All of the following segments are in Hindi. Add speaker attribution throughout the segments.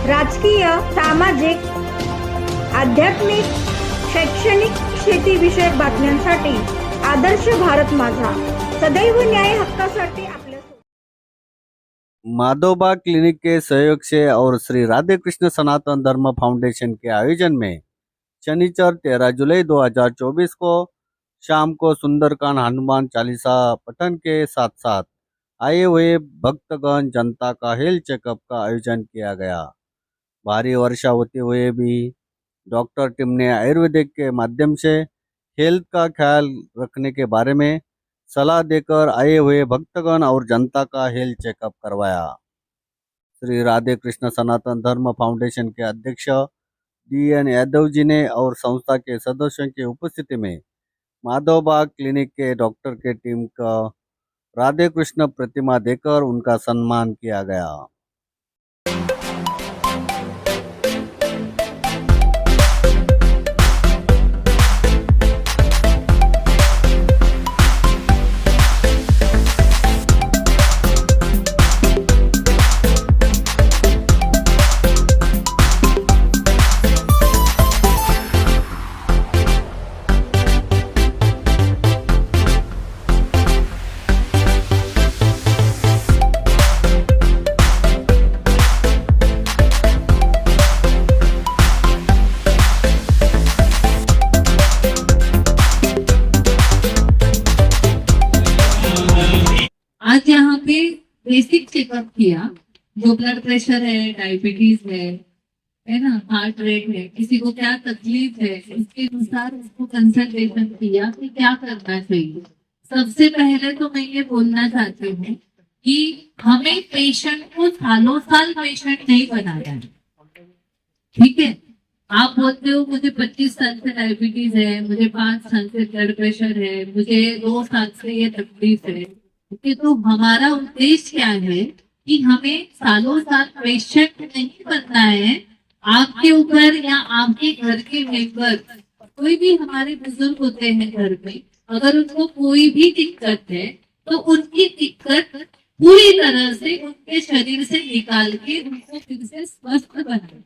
Speaker 1: राजकीय, सामाजिक, आध्यात्मिक, शैक्षणिक, शेतीविषयक बातम्यांसाठी आदर्श भारत माझा, सदैव न्याय हक्कासाठी आपल्या
Speaker 2: माधोबा क्लिनिक के सहयोग से और श्री राधे कृष्ण सनातन धर्म फाउंडेशन के आयोजन में शनिचर 13 जुलाई 2024 को शाम को सुंदरकांड हनुमान चालीसा पठन के साथ साथ आए हुए भक्तगण जनता का हेल्थ चेकअप का आयोजन किया गया। भारी वर्षा होते हुए भी डॉक्टर टीम ने आयुर्वेदिक के माध्यम से हेल्थ का ख्याल रखने के बारे में सलाह देकर आए हुए भक्तगण और जनता का हेल्थ चेकअप करवाया। श्री राधे कृष्ण सनातन धर्म फाउंडेशन के अध्यक्ष DN यादव जी ने और संस्था के सदस्यों की उपस्थिति में माधोबा क्लिनिक के डॉक्टर के टीम का राधे कृष्ण प्रतिमा देकर उनका सम्मान किया गया।
Speaker 3: आज यहाँ पे बेसिक चेकअप किया, जो ब्लड प्रेशर है, डायबिटीज है ना, हार्ट रेट है, किसी को क्या तकलीफ है, उसके अनुसार उसको कंसल्टेशन किया कि क्या करना चाहिए। सबसे पहले तो मैं ये बोलना चाहती हूँ कि हमें पेशेंट को सालों साल पेशेंट नहीं बनाना है, ठीक है। आप बोलते हो मुझे 25 साल से डायबिटीज है, मुझे 5 साल से ब्लड प्रेशर है, मुझे 2 साल से ये तकलीफ है, कि तो हमारा उद्देश्य क्या है कि हमें सालों साल पेशेंट नहीं बनना है। आपके ऊपर या आपके घर के मेंबर, कोई भी हमारे बुजुर्ग होते हैं घर में, अगर उनको कोई भी दिक्कत है तो उनकी दिक्कत पूरी तरह से उनके शरीर से निकाल के उनको फिर से स्वस्थ बनाए।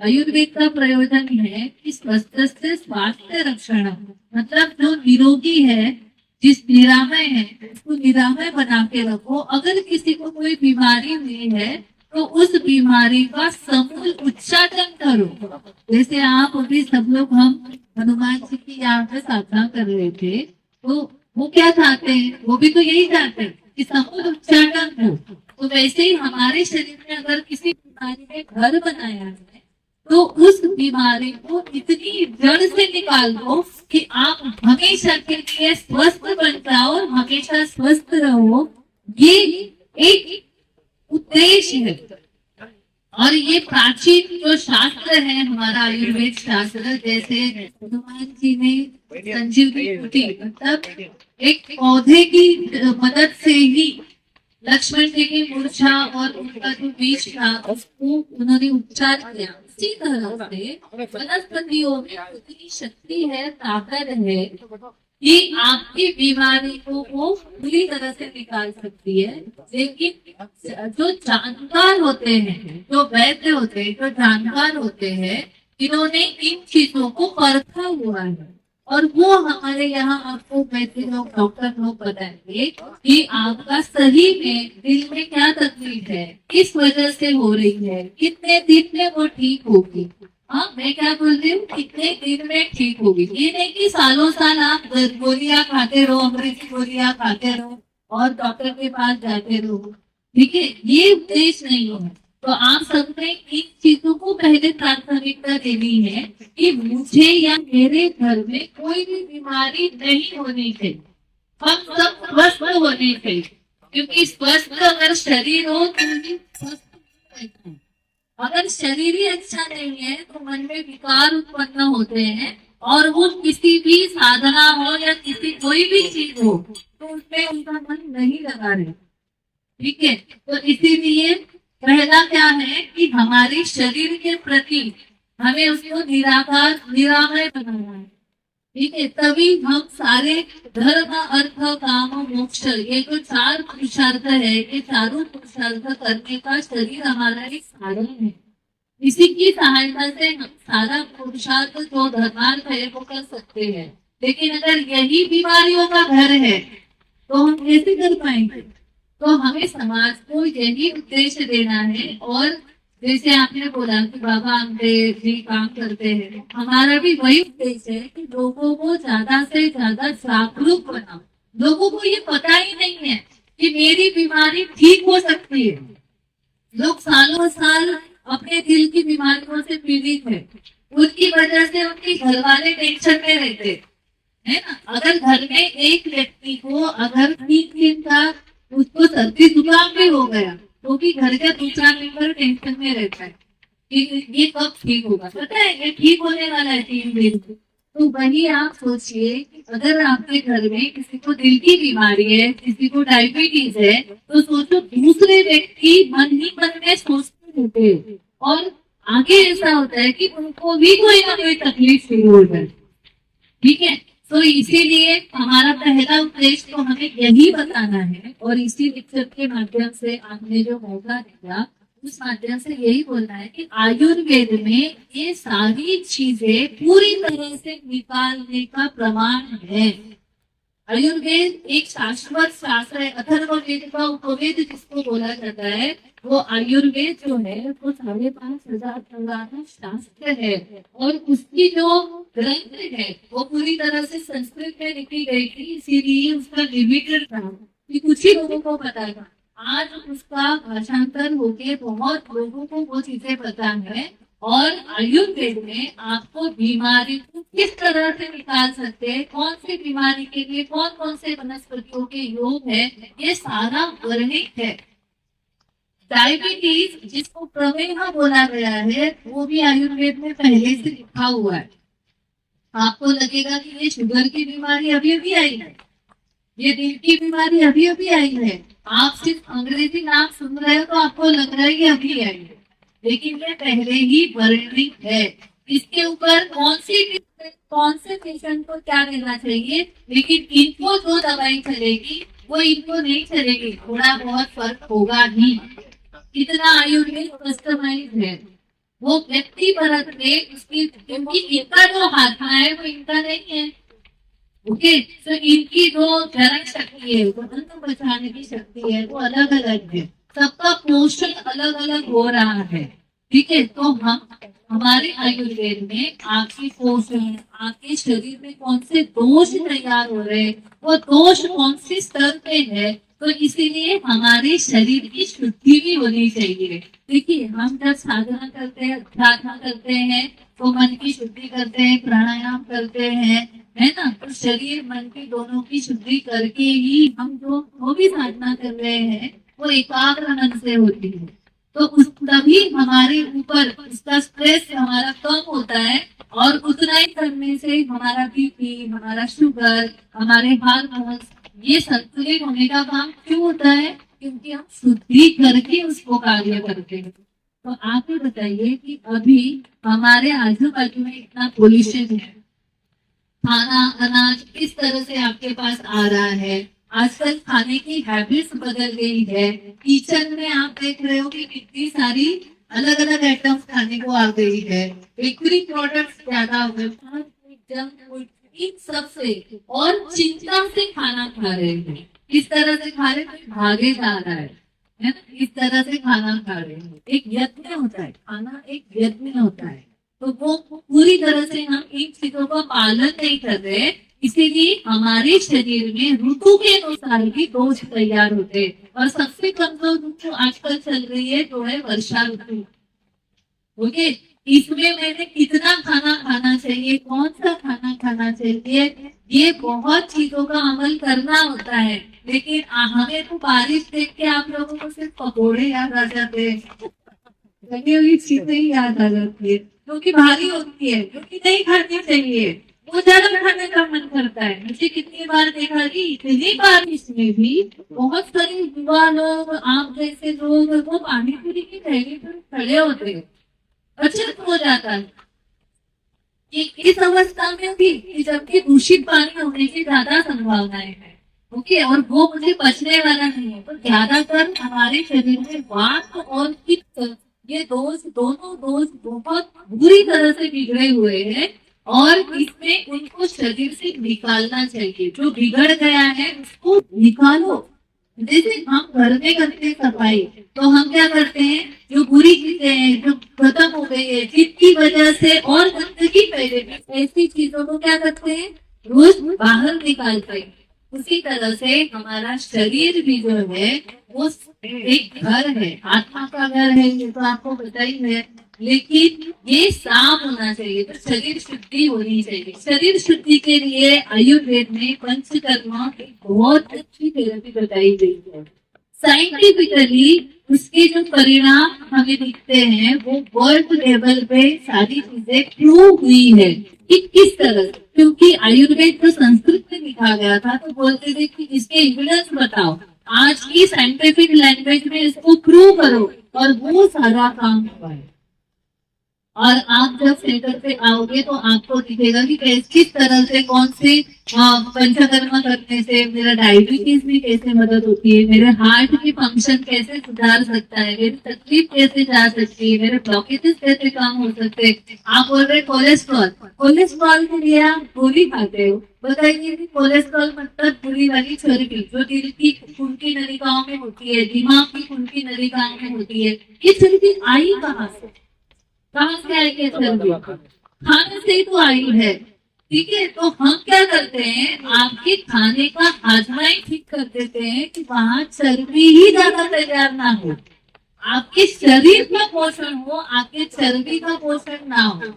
Speaker 3: आयुर्वेद का प्रयोजन है कि स्वस्थ से स्वास्थ्य रक्षण, मतलब जो निरोगी है, जिस निरामय है उसको निरामय बना के रखो। अगर किसी को कोई बीमारी हुई है तो उस बीमारी का समूल उच्चाटन करो। जैसे आप अभी सब लोग हम हनुमान जी की यहाँ पे साधना कर रहे थे, तो वो क्या चाहते हैं, वो भी तो यही चाहते हैं कि समूल उच्चाटन हो। तो वैसे ही हमारे शरीर में अगर किसी बीमारी ने घर बनाया है तो उस बीमारी को इतनी जड़ से निकाल दो कि आप हमेशा के लिए स्वस्थ बन जाओ, हमेशा स्वस्थ रहो। ये एक उद्देश्य है। और ये प्राचीन जो शास्त्र है हमारा आयुर्वेद शास्त्र, जैसे हनुमान जी ने संजीवनी बूटी, मतलब एक पौधे की मदद से ही लक्ष्मण जी की मूर्छा और उनका जो बीज था उसको उन्होंने उपचार किया। इसी तरह से वनस्पतियों में उतनी शक्ति है, ताकत है कि आपकी बीमारी को वो पूरी तरह से निकाल सकती है। लेकिन जो जानकार होते हैं, जो वैद्य होते हैं, जो जानकार होते हैं, इन्होंने इन चीजों को परखा हुआ है और वो हमारे यहाँ आपको वैसे लोग डॉक्टर लोग बताएंगे कि आपका सही में दिल में क्या तकलीफ है, किस वजह से हो रही है, कितने दिन में वो ठीक होगी। हाँ, मैं क्या बोल रही हूँ, कितने दिन में ठीक होगी। ये नहीं कि सालों साल आप गोलियां खाते रहो, अंग्रेजी गोलियां खाते रहो और डॉक्टर के पास जाते रहो, ठीक है, ये उद्देश्य नहीं है। तो आप सबने इन चीजों को पहले प्राथमिकता देनी है कि मुझे या मेरे घर में कोई भी बीमारी नहीं होनी चाहिए, हम सब स्वस्थ होने चाहिए। क्योंकि स्वस्थ अगर शरीर हो तो ही स्वस्थ रहता है। अगर शरीर ही अच्छा नहीं है तो मन में विकार उत्पन्न होते हैं और वो किसी भी साधना हो या किसी कोई भी चीज हो तो उसमें उनका मन नहीं लगा रहे, ठीक है। तो इसीलिए पहला क्या है कि हमारे शरीर के प्रति हमें उसको निरामय बनाना है, ठीक है। तभी हम सारे धर्म अर्थ काम मोक्ष, ये जो 4 पुरुषार्थ है, ये चारों पुरुषार्थ करने का शरीर हमारा एक साधन है। इसी की सहायता से हम सारा पुरुषार्थ जो धर्मार्थ है वो कर सकते हैं। लेकिन अगर यही बीमारियों का घर है तो हम कैसे कर पाएंगे? तो हमें समाज को यही उद्देश्य देना है। और जैसे आपने बोला कि बाबा अम्बेडकर जी काम करते हैं, हमारा भी वही उद्देश्य है कि लोगों को ज्यादा से ज्यादा जागरूक बनाओ। लोगों को ये पता ही नहीं है कि मेरी बीमारी ठीक हो सकती है। लोग सालों साल अपने दिल की बीमारियों से पीड़ित है, उनकी वजह से उनके घर वाले टेंशन में रहते है ना। अगर घर में एक व्यक्ति को अगर 3 दिन का उसको सर्दी जुकाम भी हो गया तो भी घर का दूसरा मेंबर टेंशन में रहता है कि ये कब ठीक होगा। पता है ये ठीक होने वाला है 3 दिन में। तो वही आप सोचिए कि अगर आपके घर में किसी को दिल की बीमारी है, किसी को डायबिटीज है, तो सोचो दूसरे व्यक्ति मन ही मन में सोचते रहते हैं और आगे ऐसा होता है कि उनको भी कोई ना कोई तकलीफ शुरू हो जाए। ठीक है, तो इसीलिए हमारा पहला उद्देश्य तो हमें यही बताना है। और इसी लेक्चर के माध्यम से आपने जो मौका दिया उस माध्यम से यही बोलना है कि आयुर्वेद में ये सारी चीजें पूरी तरह से निकालने का प्रमाण है। आयुर्वेद एक शाश्वत शास्त्र है। अथर्ववेद का उपवेद जिसको बोला जाता है, वो आयुर्वेद जो है वो 5,500 पुराना शास्त्र है। और उसकी जो ग्रंथ है वो पूरी तरह से संस्कृत में लिखी गई थी, इसीलिए उसका लिमिटेड था कि कुछ ही लोगों को पता था। आज उसका भाषांतर होके बहुत लोगों को वो चीजें पता है। और आयुर्वेद में आपको बीमारी को किस तरह से निकाल सकते हैं, कौन सी बीमारी के लिए कौन कौन से वनस्पतियों के योग है, ये सारा वर्णित है। डायबिटीज जिसको प्रमेह बोला गया है वो भी आयुर्वेद में पहले से लिखा हुआ है। आपको लगेगा कि ये शुगर की बीमारी अभी अभी आई है, ये दिल की बीमारी अभी अभी आई है। आप सिर्फ अंग्रेजी नाम सुन रहे हो तो आपको लग रहा है कि अभी आई है, लेकिन ये पहले ही वर्णित है। इसके ऊपर कौन से पेशेंट को क्या देना चाहिए, लेकिन इनको जो दवाई चलेगी वो इनको नहीं चलेगी, थोड़ा बहुत फर्क होगा ही। इतना आयुर्वेद कस्टमाइज है, वो व्यक्ति परत में उसकी क्योंकि इनका जो हाथा है वो इनका नहीं है। ओके, तो इनकी जो जरण शक्ति है, वो बचाने की शक्ति है, वो अलग अलग है। सबका पोषण अलग अलग हो रहा है। ठीक है, तो हम हमारे आयुर्वेद में आपकी पोषण, आपके शरीर में कौन से दोष तैयार हो रहे हैं, वो दोष कौन से स्तर पे है, तो इसीलिए हमारे शरीर की शुद्धि भी होनी चाहिए। देखिए, हम जब साधना करते हैं, प्रार्थना करते हैं, तो मन की शुद्धि करते हैं, प्राणायाम करते हैं, है ना। तो शरीर मन की दोनों की शुद्धि करके ही हम जो भी साधना कर रहे हैं वो एकाग्र मन से होती है। तो उस तभी हमारे ऊपर उसका स्ट्रेस हमारा कम होता है। और उतना ही करने से हमारा बीपी, हमारा शुगर, हमारे हार्मोन्स ये संतुलित होने का काम क्यों होता है, क्योंकि हम शुद्धि करके उसको कार्य करते हैं। तो आप ही बताइए कि अभी हमारे आजू बाजू में इतना पोल्यूशन है, खाना अनाज किस तरह से आपके पास आ रहा है। आजकल खाने की हैबिट्स बदल गई है। किचन में आप देख रहे हो कि कितनी सारी अलग अलग आइटम्स खाने को आ गई है। बेकरी प्रोडक्ट्स ज्यादा हो गए, जंक फूड, इन सब से और चिंता से खाना खा रहे हैं। किस तरह से खा रहे हैं, भागे जा रहा है ना, इस तरह से खाना खा रहे हैं। एक यत्न होता है, खाना एक यत्न होता है। तो वो पूरी तरह से हम इन चीजों का पालन नहीं कर रहे, इसीलिए हमारे शरीर में ऋतु के अनुसार भी दोष तैयार होते हैं। और सबसे कमजोर ऋतु आजकल चल रही है जो है वर्षा ऋतु। ओके, इसमें मैंने कितना खाना खाना चाहिए, कौन सा खाना खाना चाहिए, ये बहुत चीजों का अमल करना होता है। लेकिन हमें तो बारिश देख के आप लोगों को सिर्फ पकौड़े याद आ जाते हैं, बनी हुई चीजें ही याद आ जाती है, क्योंकि भारी होती है, क्योंकि नहीं खानी चाहिए, वो ज्यादा खाने का मन करता है। मुझे कितनी बार देखा कि इतनी बारिश में भी बहुत सारे युवा लोग, आप जैसे लोग, वो पानी पूरी की थैली पर खड़े होते हैं। अचरज हो जाता है कि इस अवस्था में भी जबकि दूषित पानी होने की ज्यादा संभावनाएं है। ओके, और वो मुझे बचने वाला नहीं है। तो ज्यादातर हमारे शरीर में वात और पित्त ये दोनों दोस्त बहुत बुरी तरह से बिगड़े हुए हैं और इसमें उनको शरीर से निकालना चाहिए। जो बिगड़ गया है उसको निकालो। जैसे हम घर में करते हैं सफाई, तो हम क्या करते हैं, जो बुरी चीजें हैं जो खत्म हो गई है, जिसकी वजह से और गंदगी फैले, ऐसी चीजों को क्या करते हैं, रोज बाहर निकालते हैं। उसी तरह से हमारा शरीर भी जो है वो एक घर है, आत्मा का घर है, ये तो आपको पता ही है। लेकिन ये साफ होना चाहिए, तो शरीर शुद्धि होनी चाहिए। शरीर शुद्धि के लिए आयुर्वेद में पंचकर्मा की बहुत अच्छी थेरेपी बताई गई है। साइंटिफिकली उसके जो परिणाम हमें दिखते हैं वो वर्ल्ड लेवल पे सारी चीजें प्रूव हुई है कि किस तरह, क्योंकि आयुर्वेद तो संस्कृत में लिखा गया था, तो बोलते थे कि इसके एविडेंस बताओ, आज की साइंटिफिक लैंग्वेज में इसको प्रूव करो, और वो सारा काम हुआ है। और आप जब सेंटर पे आओगे तो आपको दिखेगा कि किस तरह से कौन से पंचकर्मा करने से मेरा डायबिटीज में कैसे मदद होती है, मेरे हार्ट की फंक्शन कैसे सुधार सकता है, मेरी तकलीफ कैसे जा सकती है, मेरे ब्लॉकेजेस कैसे कम हो सकते हैं। आप बोल रहे कोलेस्ट्रॉल के लिए आप गोली खाते हो, बताइए कि कोलेस्ट्रॉल मतलब बुरी वाली चर्बी जो दिल की खून की नलिकाओं में होती है, दिमाग की खून की नलिकाओं में होती है, ये चर्बी आई कहाँ से आई है? चर्बी खाने से ही तो आई है। ठीक है, तो हम क्या करते हैं, आपके खाने का हाजमा ही ठीक कर देते हैं कि वहां चर्बी ही ज्यादा तैयार ना हो, आपके शरीर का पोषण हो, आपके चर्बी का पोषण ना हो।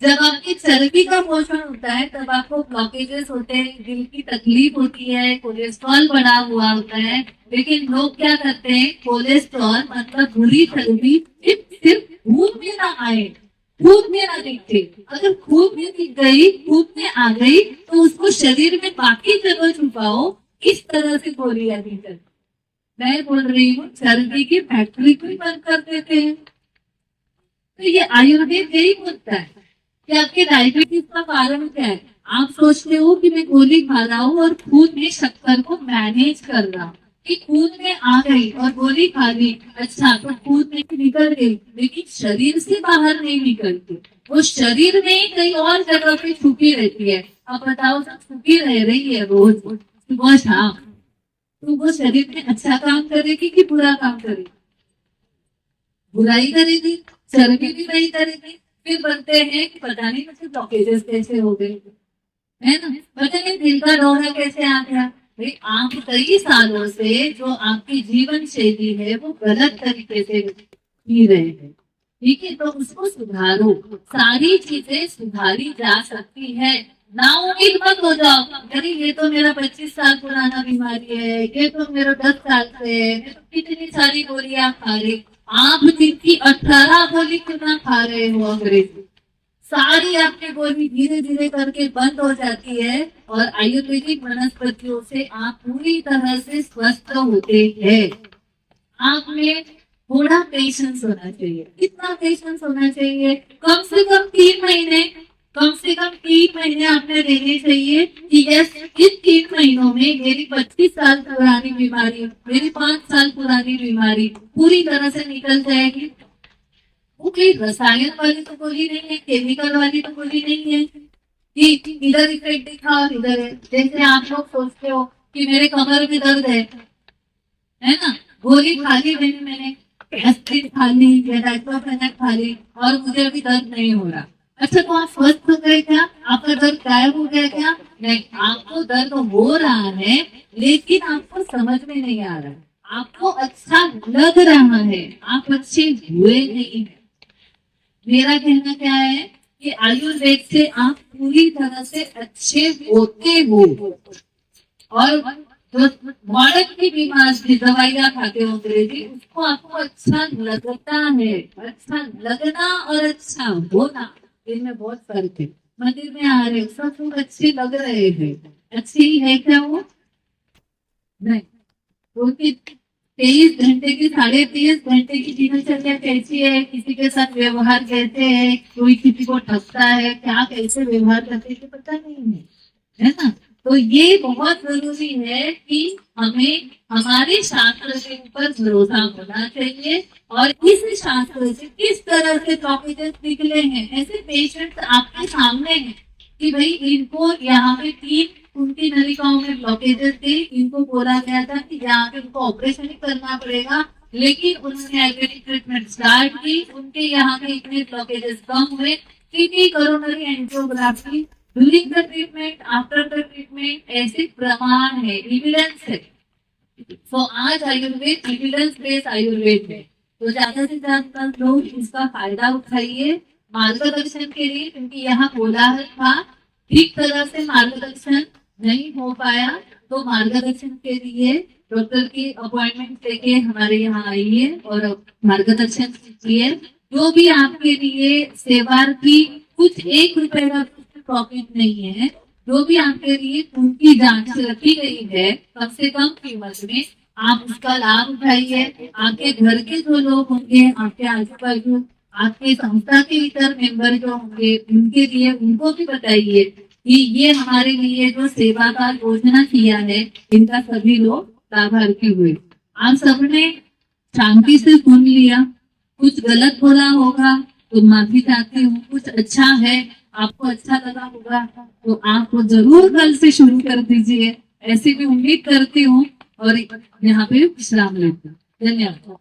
Speaker 3: जब आपकी चर्बी का पोषण होता है तब आपको ब्लॉकेजेस होते हैं, दिल की तकलीफ होती है, कोलेस्ट्रॉल बढ़ा हुआ होता है। लेकिन लोग क्या करते हैं, कोलेस्ट्रॉल मतलब बुरी चर्बी सिर्फ खून में ना आए, खून में ना दिखे। अगर खून में दिख गई, खून में आ गई, तो उसको शरीर में बाकी जगह छुपाओ, इस तरह से गोलियां दी जाती। मैं बोल रही हूँ चर्बी की फैक्ट्री को बंद कर देते हैं। तो ये आयुर्वेद यही बोलता है कि आपके डायबिटीज का कारण क्या है। आप सोचते हो कि मैं गोली खा रहा हूँ और खून में शक्कर को मैनेज कर रहा हूँ, कि खून में आ गई और गोली खा ली, अच्छा तो खून में निकल गई, लेकिन शरीर से बाहर नहीं निकलती, वो शरीर में ही कहीं और जगह पे छुपी रहती है। अब बताओ, सब छुपी रह रही है रोज सुबह शाम, तो वो शरीर में अच्छा काम करेगी कि बुरा काम करेगी? बुराई करेगी, चर्बी भी नहीं करेगी। फिर बनते हैं कि पता नहीं मुझे ब्लॉकेजेस कैसे हो गए, है ना, पता नहीं दिल का दौरा कैसे आ गया। भाई आप कई सालों से जो आपकी जीवन शैली है वो गलत तरीके से जी रहे हैं, ठीक है, तो उसको सुधारो। सारी चीजें सुधारी जा सकती है, ना उम्मीद मत हो जाओ, अरे ये तो मेरा 25 साल पुराना बीमारी है, ये तो मेरा 10 साल से है, मैं तो कितनी सारी गोलियां खा रही। आप दिन की 18 गोली क्यों ना खा रहे हो अंग्रेजी, सारी आपकी गोली धीरे धीरे करके बंद हो जाती है और आयुर्वेदिक वनस्पतियों से आप पूरी तरह से स्वस्थ होते हैं। आप में थोड़ा पेशेंस होना चाहिए। कितना पेशेंस होना चाहिए? कम से कम 3 महीने, कम से कम 3 महीने आपने देने चाहिए कि यस, इन 3 महीनों में मेरी 25 साल पुरानी बीमारी, मेरी 5 साल पुरानी बीमारी पूरी तरह से निकल जाएगी। वो कोई रसायन वाली तो गोली नहीं है, केमिकल वाली तो गोली नहीं है कि इधर इफेक्ट दिखा और इधर है। जैसे आप लोग सोचते हो कि मेरे कमर में दर्द है ना, गोली खा ली मैंने एस्प्रिन खा ली या डाइक्लोफेनाक खा ली और मुझे अभी दर्द नहीं हो रहा। अच्छा, तो आप स्वस्थ हो गए क्या? आपका दर्द गायब हो गया क्या? नहीं, आपको दर्द हो रहा है लेकिन आपको समझ में नहीं आ रहा है, आपको अच्छा लग रहा है, आप अच्छे हुए नहीं है। मेरा कहना क्या है कि आयुर्वेद से आप पूरी तरह से अच्छे होते हो, और जो मॉडर्न की बीमार की दवाइयाँ खाते हो अंग्रेजी, उसको आपको अच्छा लगता है। अच्छा लगना और अच्छा होना, इनमें बहुत फर्क है। मंदिर में आ रहे सब लोग अच्छे लग रहे हैं, अच्छी है क्या वो? नहीं, क्योंकि 23 घंटे की 23.5 घंटे की दिनचर्या कैसी है, किसी के साथ व्यवहार कैसे है, कोई किसी को ठगता है, क्या कैसे व्यवहार करते हैं पता नहीं है, है ना। तो ये बहुत जरूरी है कि हमें हमारे शास्त्र के ऊपर भरोसा होना चाहिए और इस शास्त्र से किस तरह से ब्लॉकेजेस निकले हैं। ऐसे पेशेंट्स आपके सामने हैं कि भाई इनको यहाँ पे 3 उनकी नलिकाओं में ब्लॉकेजेस थे, इनको बोला गया था कि यहाँ पे उनको ऑपरेशन ही करना पड़ेगा, लेकिन उन्होंने आयुर्वेदिक ट्रीटमेंट स्टार्ट की, उनके यहाँ पे इतने ब्लॉकेजेस कम हुए, kidney coronary angiography during the treatment, after the treatment, ऐसे प्रमाण है, एविडेंस है। तो आज आयुर्वेद एविडेंस बेस्ड आयुर्वेद है, तो ज्यादा से ज्यादा लोग इसका फायदा उठाइए मार्गदर्शन के लिए, क्योंकि यहाँ कोलाहल था, ठीक तरह से मार्गदर्शन नहीं हो पाया, तो मार्गदर्शन के लिए डॉक्टर की अपॉइंटमेंट लेके हमारे यहाँ आइए और मार्गदर्शन कीजिए। जो भी आपके लिए सेवार्थी कुछ 1 रुपए का प्रॉफिट नहीं है, जो भी आपके लिए उनकी जांच रखी गई है कम से कम कीमत में, आप उसका लाभ उठाइए। आपके घर के जो लोग होंगे, आपके आजू बाजू, आपके संस्था के इतर मेंबर जो होंगे, उनके लिए उनको भी बताइए कि ये हमारे लिए जो सेवा का योजना किया है, इनका सभी लोग लाभार्थी हुए। आप सबने शांति से सुन लिया, कुछ गलत बोला होगा तो माफी चाहती हूँ, कुछ अच्छा है, आपको अच्छा लगा होगा तो आप जरूर कल से शुरू कर दीजिए, ऐसी भी उम्मीद करती हूँ और यहाँ पे विश्राम लेती हूँ। धन्यवाद।